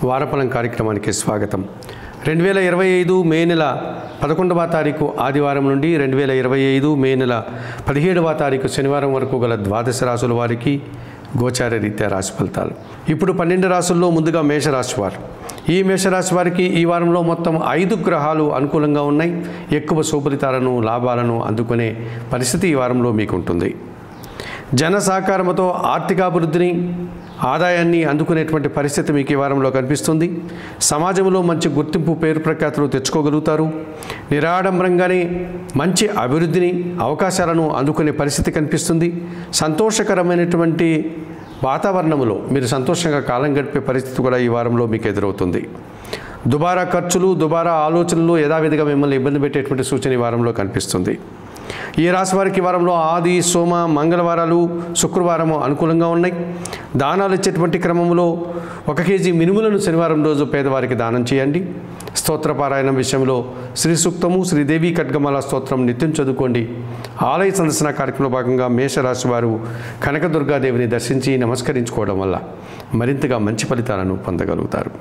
వారఫలం కార్యక్రమానికి స్వాగతం. 2025 మే నెల 11వ తారీఖు ఆదివారం నుండి 2025 మే నెల 17వ తారీఖు శనివారం వరకు గల ద్వాదశ రాశుల వారికి గోచార రీత్యా రాశి ఫలితాలు. ఇప్పుడు 12 రాశుల్లో ముందుగా మేషరాశి వారు. ఈ మేషరాశి వారికి ఈ వారంలో మొత్తం 5 గ్రహాలు అనుకూలంగా ఉన్నాయి. ఎక్కువ శుభఫలితాలను లాభాలను అందుకునే పరిస్థితి ఈ వారంలో మీకు ఉంటుంది. జన సహకారంతో ఆర్థికాభివృద్ధిని ఆదాయాన్ని అందుకునేటువంటి పరిస్థితి మీకు ఈ వారంలో కనిపిస్తుంది. సమాజంలో మంచి గుర్తింపు పేరు ప్రఖ్యాతులు తెచ్చుకోగలుగుతారు. నిరాడంబరంగానే మంచి అభివృద్ధిని అవకాశాలను అందుకునే పరిస్థితి కనిపిస్తుంది. సంతోషకరమైనటువంటి వాతావరణంలో మీరు సంతోషంగా కాలం గడిపే పరిస్థితి కూడా ఈ వారంలో మీకు ఎదురవుతుంది. దుబారా ఖర్చులు దుబారా ఆలోచనలు యథావిధిగా మిమ్మల్ని ఇబ్బంది పెట్టేటువంటి సూచన ఈ వారంలో కనిపిస్తుంది. ఈ రాశి వారికి వారంలో ఆది సోమ మంగళవారాలు శుక్రవారము అనుకూలంగా ఉన్నాయి. దానాలు ఇచ్చేటువంటి క్రమంలో 1 కేజీ మినుములను శనివారం రోజు పేదవారికి దానం చేయండి. స్తోత్రపారాయణం విషయంలో శ్రీ సూక్తము శ్రీదేవి ఖడ్గమాల స్తోత్రం నిత్యం చదువుకోండి. ఆలయ సందర్శన కార్యక్రమంలో భాగంగా మేషరాశి వారు కనకదుర్గాదేవిని దర్శించి నమస్కరించుకోవడం వల్ల మరింతగా మంచి ఫలితాలను పొందగలుగుతారు.